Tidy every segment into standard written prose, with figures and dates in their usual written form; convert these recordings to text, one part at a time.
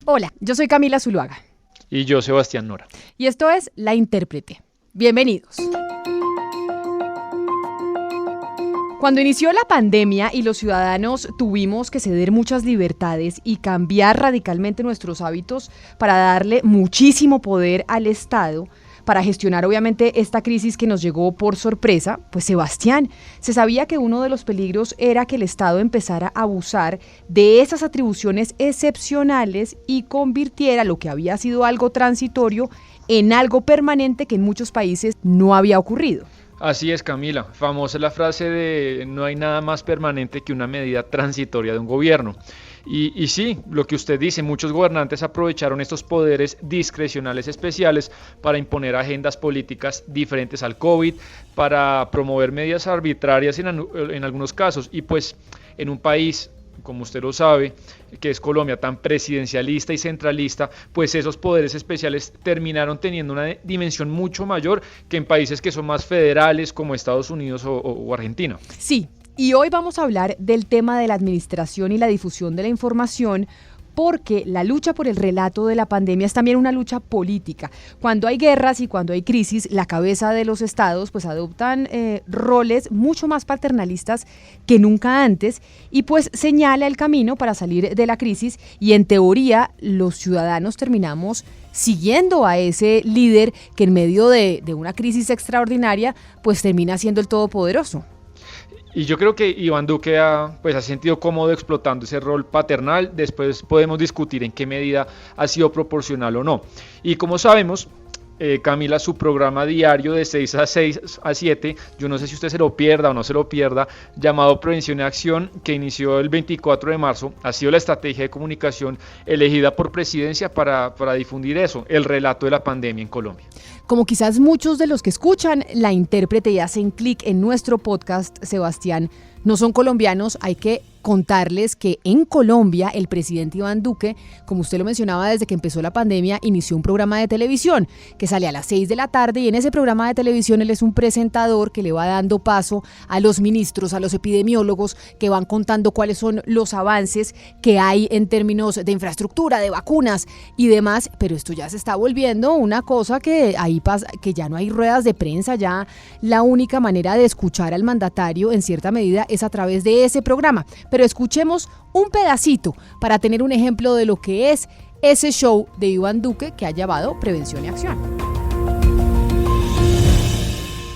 Hola, yo soy Camila Zuluaga. Y yo, Sebastián Nora. Y esto es La Intérprete. Bienvenidos. Cuando inició la pandemia y los ciudadanos tuvimos que ceder muchas libertades y cambiar radicalmente nuestros hábitos para darle muchísimo poder al Estado, para gestionar obviamente esta crisis que nos llegó por sorpresa, pues Sebastián, se sabía que uno de los peligros era que el Estado empezara a abusar de esas atribuciones excepcionales y convirtiera lo que había sido algo transitorio en algo permanente que en muchos países no había ocurrido. Así es, Camila. Famosa es la frase de no hay nada más permanente que una medida transitoria de un gobierno. Y sí, lo que usted dice, muchos gobernantes aprovecharon estos poderes discrecionales especiales para imponer agendas políticas diferentes al COVID, para promover medidas arbitrarias en algunos casos. Y pues en un país, como usted lo sabe, que es Colombia, tan presidencialista y centralista, pues esos poderes especiales terminaron teniendo una dimensión mucho mayor que en países que son más federales como Estados Unidos o Argentina. Sí, y hoy vamos a hablar del tema de la administración y la difusión de la información, porque la lucha por el relato de la pandemia es también una lucha política. Cuando hay guerras y cuando hay crisis, la cabeza de los estados pues adoptan roles mucho más paternalistas que nunca antes y pues señala el camino para salir de la crisis y en teoría los ciudadanos terminamos siguiendo a ese líder que en medio de una crisis extraordinaria pues termina siendo el todopoderoso. Y yo creo que Iván Duque ha sentido cómodo explotando ese rol paternal. Después podemos discutir en qué medida ha sido proporcional o no. Y como sabemos, Camila, su programa diario de 6 a 7, yo no sé si usted se lo pierda o no se lo pierda, llamado Prevención y Acción, que inició el 24 de marzo, ha sido la estrategia de comunicación elegida por Presidencia para difundir eso, el relato de la pandemia en Colombia. Como quizás muchos de los que escuchan La Intérprete y hacen clic en nuestro podcast, Sebastián, no son colombianos, hay que contarles que en Colombia el presidente Iván Duque, como usted lo mencionaba desde que empezó la pandemia, inició un programa de televisión que sale a las 6 de la tarde y en ese programa de televisión él es un presentador que le va dando paso a los ministros, a los epidemiólogos que van contando cuáles son los avances que hay en términos de infraestructura, de vacunas y demás, pero esto ya se está volviendo una cosa que ahí pasa, que ya no hay ruedas de prensa, ya la única manera de escuchar al mandatario en cierta medida es a través de ese programa. Pero escuchemos un pedacito para tener un ejemplo de lo que es ese show de Iván Duque que ha llamado Prevención y Acción.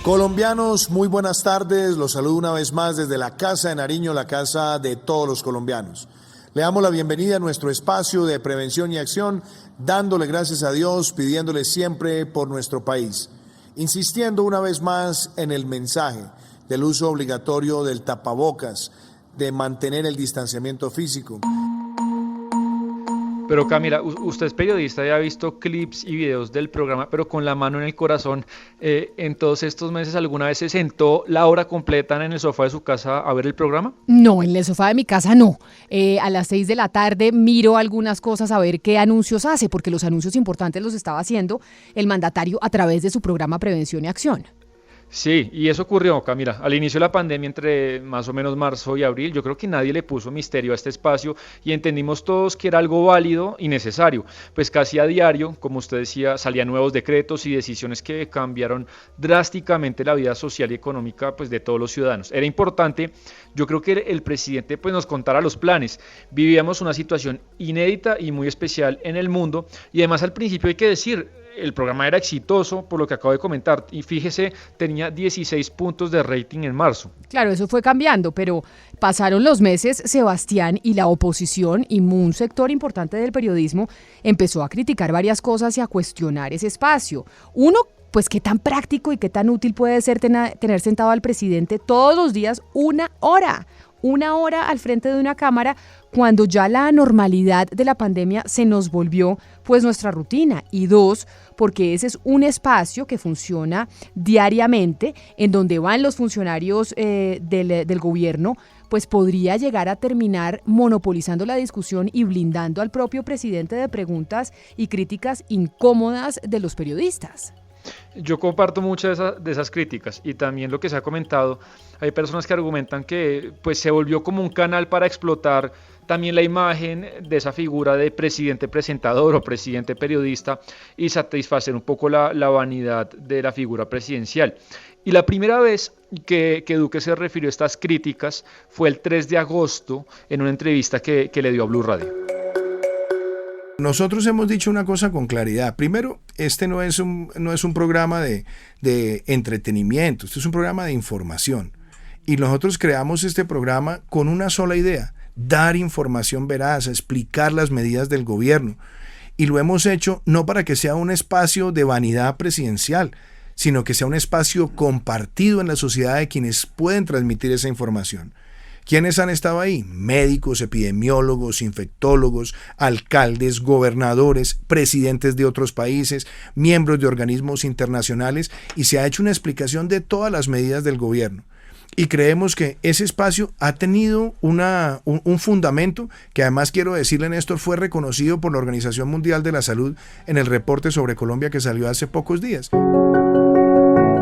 Colombianos, muy buenas tardes. Los saludo una vez más desde la Casa de Nariño, la casa de todos los colombianos. Le damos la bienvenida a nuestro espacio de Prevención y Acción, dándole gracias a Dios, pidiéndole siempre por nuestro país, insistiendo una vez más en el mensaje del uso obligatorio del tapabocas, de mantener el distanciamiento físico. Pero Camila, usted es periodista y ha visto clips y videos del programa, pero con la mano en el corazón, en todos estos meses, ¿alguna vez se sentó la hora completa en el sofá de su casa a ver el programa? No, en el sofá de mi casa no. A las 6 de la tarde miro algunas cosas a ver qué anuncios hace, porque los anuncios importantes los estaba haciendo el mandatario a través de su programa Prevención y Acción. Sí, y eso ocurrió, Camila, al inicio de la pandemia entre más o menos marzo y abril. Yo creo que nadie le puso misterio a este espacio y entendimos todos que era algo válido y necesario, pues casi a diario, como usted decía, salían nuevos decretos y decisiones que cambiaron drásticamente la vida social y económica pues de todos los ciudadanos. Era importante, yo creo que el presidente pues nos contara los planes. Vivíamos una situación inédita y muy especial en el mundo y además al principio hay que decir, el programa era exitoso, por lo que acabo de comentar, y fíjese, tenía 16 puntos de rating en marzo. Claro, eso fue cambiando, pero pasaron los meses, Sebastián, y la oposición y un sector importante del periodismo empezó a criticar varias cosas y a cuestionar ese espacio. Uno, pues qué tan práctico y qué tan útil puede ser tener sentado al presidente todos los días una hora al frente de una cámara cuando ya la normalidad de la pandemia se nos volvió pues nuestra rutina. Y dos, porque ese es un espacio que funciona diariamente en donde van los funcionarios del gobierno, pues podría llegar a terminar monopolizando la discusión y blindando al propio presidente de preguntas y críticas incómodas de los periodistas. Yo comparto muchas de esas críticas y también lo que se ha comentado. Hay personas que argumentan que pues se volvió como un canal para explotar también la imagen de esa figura de presidente presentador o presidente periodista y satisfacer un poco la vanidad de la figura presidencial. Y la primera vez que Duque se refirió a estas críticas fue el 3 de agosto en una entrevista que le dio a Blue Radio. Nosotros hemos dicho una cosa con claridad. Primero, este no es un programa de entretenimiento, este es un programa de información. Y nosotros creamos este programa con una sola idea: dar información veraz, explicar las medidas del gobierno. Y lo hemos hecho no para que sea un espacio de vanidad presidencial, sino que sea un espacio compartido en la sociedad de quienes pueden transmitir esa información. ¿Quiénes han estado ahí? Médicos, epidemiólogos, infectólogos, alcaldes, gobernadores, presidentes de otros países, miembros de organismos internacionales, y se ha hecho una explicación de todas las medidas del gobierno. Y creemos que ese espacio ha tenido un fundamento que, además, quiero decirle, Néstor, fue reconocido por la Organización Mundial de la Salud en el reporte sobre Colombia que salió hace pocos días.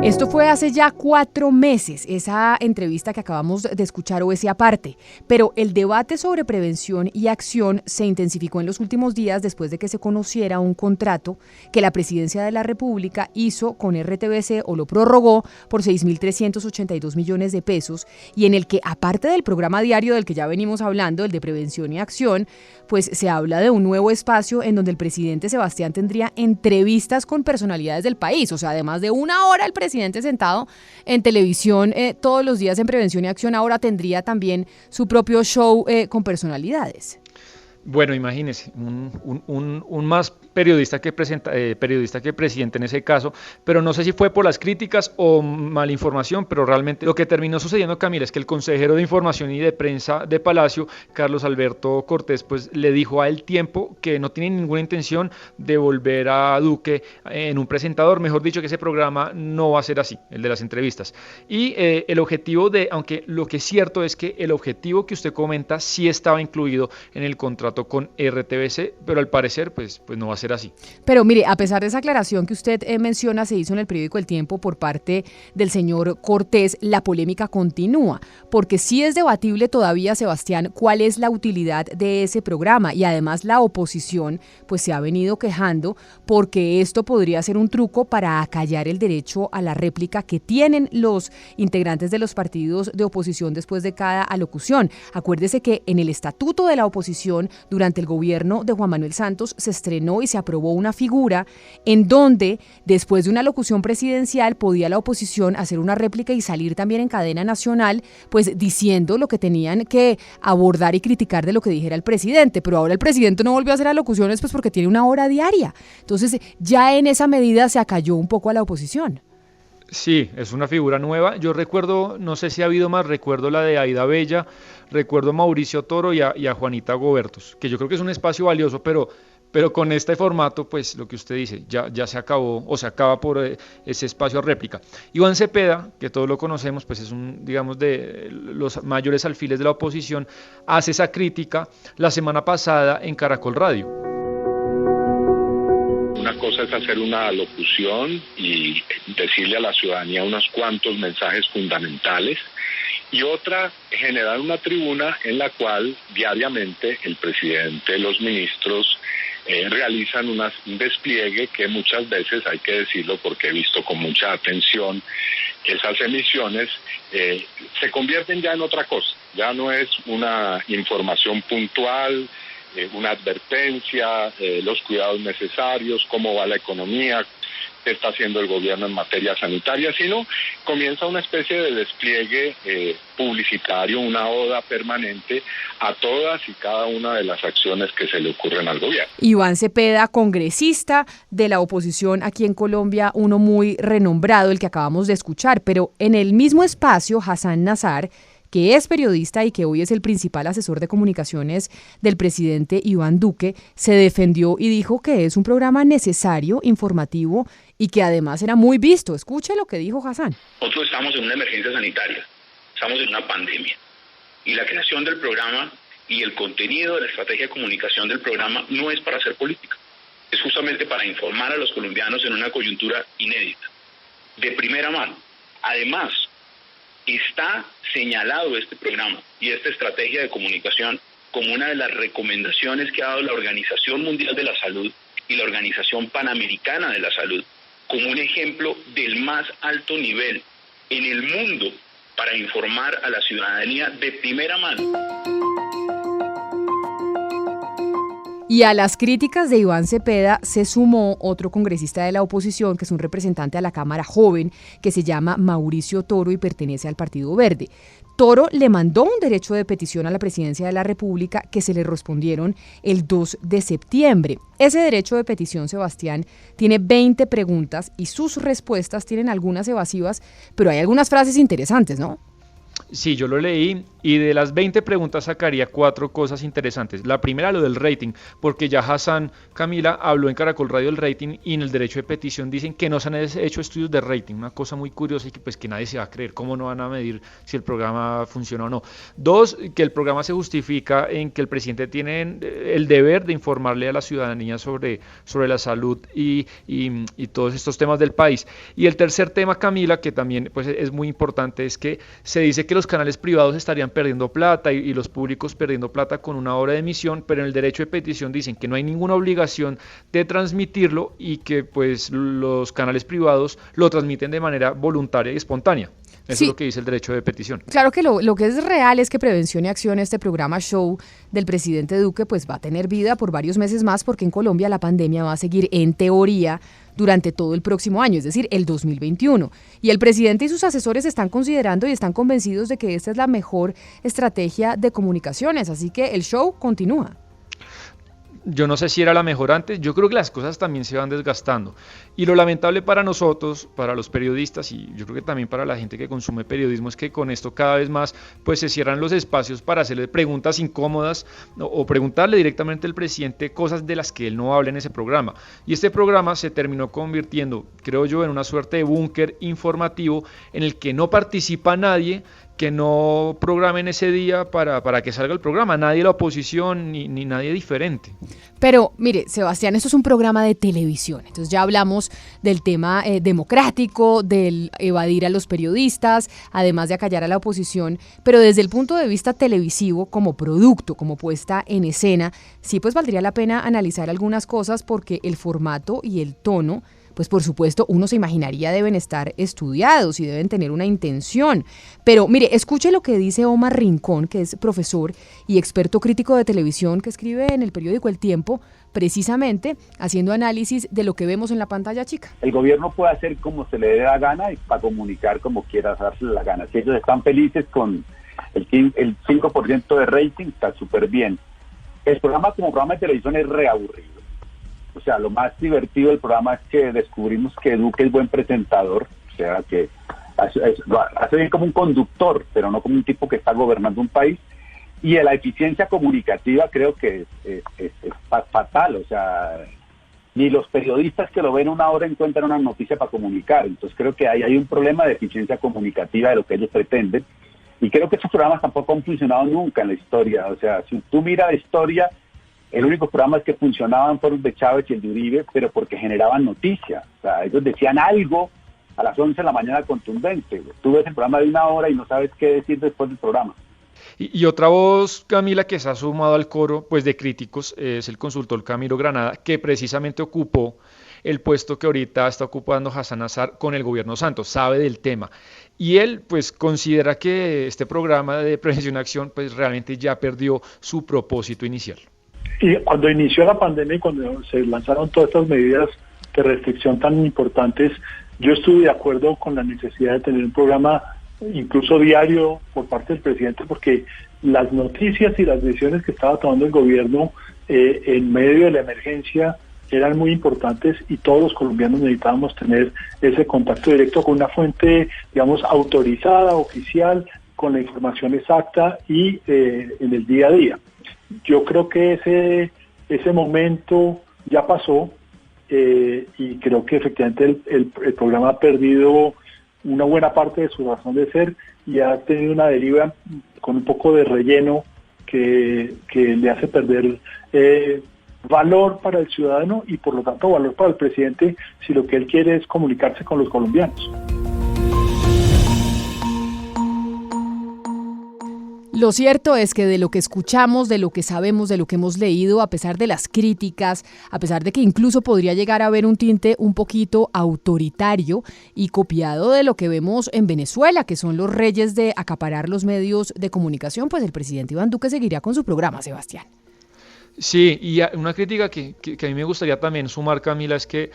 Esto fue hace ya 4 meses, esa entrevista que acabamos de escuchar o ese aparte, pero el debate sobre prevención y acción se intensificó en los últimos días después de que se conociera un contrato que la Presidencia de la República hizo con RTBC o lo prorrogó por 6.382 millones de pesos, y en el que, aparte del programa diario del que ya venimos hablando, el de prevención y acción, pues se habla de un nuevo espacio en donde el presidente Sebastián tendría entrevistas con personalidades del país. O sea, además de 1 hora el presidente sentado en televisión todos los días en prevención y acción, ahora tendría también su propio show con personalidades. Bueno, imagínese, un más periodista que presidente en ese caso, pero no sé si fue por las críticas o malinformación, pero realmente lo que terminó sucediendo, Camila, es que el consejero de Información y de Prensa de Palacio, Carlos Alberto Cortés, pues le dijo a El Tiempo que no tiene ninguna intención de volver a Duque en un presentador, mejor dicho, que ese programa no va a ser así, el de las entrevistas. Y el objetivo aunque lo que es cierto es que el objetivo que usted comenta sí estaba incluido en el contrato con RTBC, pero al parecer pues no va a ser así. Pero mire, a pesar de esa aclaración que usted menciona, se hizo en el periódico El Tiempo por parte del señor Cortés, la polémica continúa, porque sí es debatible todavía, Sebastián, cuál es la utilidad de ese programa, y además la oposición pues se ha venido quejando porque esto podría ser un truco para acallar el derecho a la réplica que tienen los integrantes de los partidos de oposición después de cada alocución. Acuérdese que en el estatuto de la oposición, durante el gobierno de Juan Manuel Santos, se estrenó y se aprobó una figura en donde, después de una locución presidencial, podía la oposición hacer una réplica y salir también en cadena nacional, pues diciendo lo que tenían que abordar y criticar de lo que dijera el presidente. Pero ahora el presidente no volvió a hacer alocuciones pues porque tiene 1 hora diaria. Entonces, ya en esa medida se acalló un poco a la oposición. Sí, es una figura nueva. Yo recuerdo, no sé si ha habido más, recuerdo la de Aida Bella, recuerdo a Mauricio Toro y a Juanita Gobertos, que yo creo que es un espacio valioso, pero con este formato, pues lo que usted dice, ya se acabó o se acaba por ese espacio a réplica. Iván Cepeda, que todos lo conocemos, pues es digamos, de los mayores alfiles de la oposición, hace esa crítica la semana pasada en Caracol Radio. Una cosa es hacer una locución y decirle a la ciudadanía unos cuantos mensajes fundamentales, y otra, generar una tribuna en la cual diariamente el presidente, los ministros realizan un despliegue que muchas veces, hay que decirlo porque he visto con mucha atención esas emisiones, se convierten ya en otra cosa. Ya no es una información puntual, una advertencia, los cuidados necesarios, cómo va la economía, qué está haciendo el gobierno en materia sanitaria, sino comienza una especie de despliegue publicitario, una oda permanente a todas y cada una de las acciones que se le ocurren al gobierno. Iván Cepeda, congresista de la oposición aquí en Colombia, uno muy renombrado, el que acabamos de escuchar, pero en el mismo espacio, Hassan Nazar, que es periodista y que hoy es el principal asesor de comunicaciones del presidente Iván Duque, se defendió y dijo que es un programa necesario, informativo y que además era muy visto. Escuche lo que dijo Hassan. Nosotros estamos en una emergencia sanitaria, estamos en una pandemia, y la creación del programa y el contenido de la estrategia de comunicación del programa no es para hacer política, es justamente para informar a los colombianos en una coyuntura inédita, de primera mano. Además, está señalado este programa y esta estrategia de comunicación como una de las recomendaciones que ha dado la Organización Mundial de la Salud y la Organización Panamericana de la Salud, como un ejemplo del más alto nivel en el mundo para informar a la ciudadanía de primera mano. Y a las críticas de Iván Cepeda se sumó otro congresista de la oposición, que es un representante a la Cámara joven, que se llama Mauricio Toro y pertenece al Partido Verde. Toro le mandó un derecho de petición a la presidencia de la República que se le respondieron el 2 de septiembre. Ese derecho de petición, Sebastián, tiene 20 preguntas y sus respuestas tienen algunas evasivas, pero hay algunas frases interesantes, ¿no? Sí, yo lo leí y de las 20 preguntas sacaría 4 cosas interesantes. La primera, lo del rating, porque ya Hassan Camila habló en Caracol Radio del rating y en el derecho de petición dicen que no se han hecho estudios de rating, una cosa muy curiosa y que pues que nadie se va a creer, cómo no van a medir si el programa funciona o no. 2, que el programa se justifica en que el presidente tiene el deber de informarle a la ciudadanía sobre la salud y todos estos temas del país. Y el tercer tema, Camila, que también pues es muy importante, es que se dice que los canales privados estarían perdiendo plata y los públicos perdiendo plata con una hora de emisión, pero en el derecho de petición dicen que no hay ninguna obligación de transmitirlo y que pues los canales privados lo transmiten de manera voluntaria y espontánea. Eso es lo que dice el derecho de petición. Claro que lo que es real es que Prevención y Acción, este programa show del presidente Duque, pues va a tener vida por varios meses más, porque en Colombia la pandemia va a seguir en teoría durante todo el próximo año, es decir, el 2021. Y el presidente y sus asesores están considerando y están convencidos de que esta es la mejor estrategia de comunicaciones, así que el show continúa. Yo no sé si era la mejor antes, yo creo que las cosas también se van desgastando. Y lo lamentable para nosotros, para los periodistas y yo creo que también para la gente que consume periodismo, es que con esto cada vez más pues se cierran los espacios para hacerle preguntas incómodas o preguntarle directamente al presidente cosas de las que él no habla en ese programa. Y este programa se terminó convirtiendo, creo yo, en una suerte de búnker informativo en el que no participa nadie, que no programen ese día para que salga el programa, nadie de la oposición ni nadie diferente. Pero mire, Sebastián, esto es un programa de televisión, entonces ya hablamos del tema democrático, del evadir a los periodistas, además de acallar a la oposición, pero desde el punto de vista televisivo, como producto, como puesta en escena, sí pues valdría la pena analizar algunas cosas, porque el formato y el tono, pues por supuesto uno se imaginaría deben estar estudiados y deben tener una intención. Pero mire, escuche lo que dice Omar Rincón, que es profesor y experto crítico de televisión, que escribe en el periódico El Tiempo, precisamente haciendo análisis de lo que vemos en la pantalla chica. El gobierno puede hacer como se le dé la gana y para comunicar como quiera darse la gana. Si ellos están felices con el 5% de rating, está súper bien. El programa como programa de televisión es reaburrido. O sea, lo más divertido del programa es que descubrimos que Duque es buen presentador, o sea, que hace bien como un conductor, pero no como un tipo que está gobernando un país. Y la eficiencia comunicativa creo que es fatal, o sea, ni los periodistas que lo ven una hora encuentran una noticia para comunicar. Entonces creo que hay un problema de eficiencia comunicativa de lo que ellos pretenden. Y creo que estos programas tampoco han funcionado nunca en la historia. O sea, si tú miras la historia, el único programa que funcionaban fueron de Chávez y el de Uribe, pero porque generaban noticias. O sea, ellos decían algo a las 11 de la mañana contundente. Tú ves el programa de una hora y no sabes qué decir después del programa. Y otra voz, Camila, que se ha sumado al coro pues de críticos es el consultor Camilo Granada, que precisamente ocupó el puesto que ahorita está ocupando Hassan Nazar con el gobierno Santos, sabe del tema. Y él pues considera que este programa de Prevención y Acción pues realmente ya perdió su propósito inicial. Y cuando inició la pandemia y cuando se lanzaron todas estas medidas de restricción tan importantes, yo estuve de acuerdo con la necesidad de tener un programa incluso diario por parte del presidente, porque las noticias y las decisiones que estaba tomando el gobierno en medio de la emergencia eran muy importantes y todos los colombianos necesitábamos tener ese contacto directo con una fuente, digamos, autorizada, oficial, con la información exacta y en el día a día. Yo creo que ese momento ya pasó y creo que efectivamente el programa ha perdido una buena parte de su razón de ser y ha tenido una deriva con un poco de relleno que le hace perder valor para el ciudadano y por lo tanto valor para el presidente si lo que él quiere es comunicarse con los colombianos. Lo cierto es que de lo que escuchamos, de lo que sabemos, de lo que hemos leído, a pesar de las críticas, a pesar de que incluso podría llegar a haber un tinte un poquito autoritario y copiado de lo que vemos en Venezuela, que son los reyes de acaparar los medios de comunicación, pues el presidente Iván Duque seguirá con su programa, Sebastián. Sí, y una crítica que a mí me gustaría también sumar, Camila, es que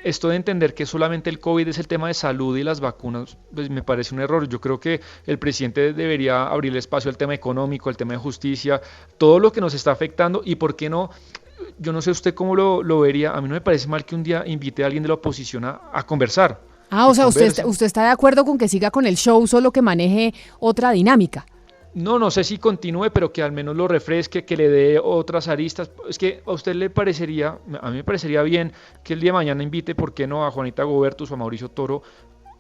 esto de entender que solamente el COVID es el tema de salud y las vacunas, pues me parece un error. Yo creo que el presidente debería abrir espacio al tema económico, al tema de justicia, todo lo que nos está afectando y por qué no. Yo no sé usted cómo lo vería, a mí no me parece mal que un día invite a alguien de la oposición a conversar. O sea, usted está de acuerdo con que siga con el show, solo que maneje otra dinámica. No sé si continúe, pero que al menos lo refresque, que le dé otras aristas. Es que a usted le parecería, a mí me parecería bien que el día de mañana invite, ¿por qué no?, a Juanita Gobertus o a Mauricio Toro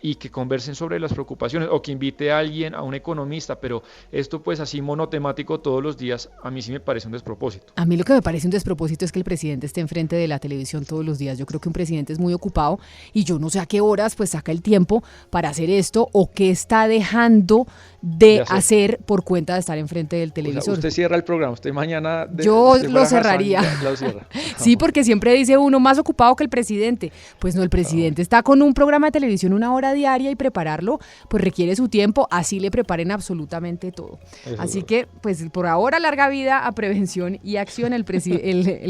y que conversen sobre las preocupaciones, o que invite a alguien, a un economista, pero esto pues así monotemático todos los días, a mí sí me parece un despropósito. A mí lo que me parece un despropósito es que el presidente esté enfrente de la televisión todos los días. Yo creo que un presidente es muy ocupado y yo no sé a qué horas pues saca el tiempo para hacer esto o qué está dejando de hacer por cuenta de estar enfrente del televisor. O sea, usted cierra el programa, usted mañana... Yo lo cerraría. Lo cierra. Sí, porque siempre dice uno más ocupado que el presidente. Pues no, el presidente está con un programa de televisión 1 hora diaria y prepararlo pues requiere su tiempo, así le preparen absolutamente todo. Así que pues por ahora larga vida a Prevención y Acción, el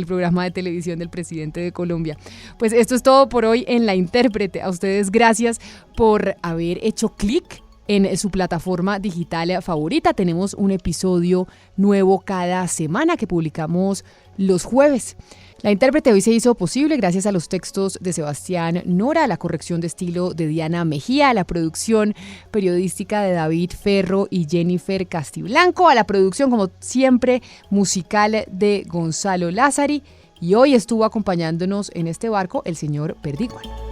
programa de televisión del presidente de Colombia. Pues esto es todo por hoy en La Intérprete. A ustedes gracias por haber hecho clic en su plataforma digital favorita. Tenemos un episodio nuevo cada semana que publicamos los jueves. La Intérprete hoy se hizo posible gracias a los textos de Sebastián Nora, a la corrección de estilo de Diana Mejía, a la producción periodística de David Ferro y Jennifer Castiblanco, a la producción, como siempre, musical de Gonzalo Lázari. Y hoy estuvo acompañándonos en este barco el señor Perdigón.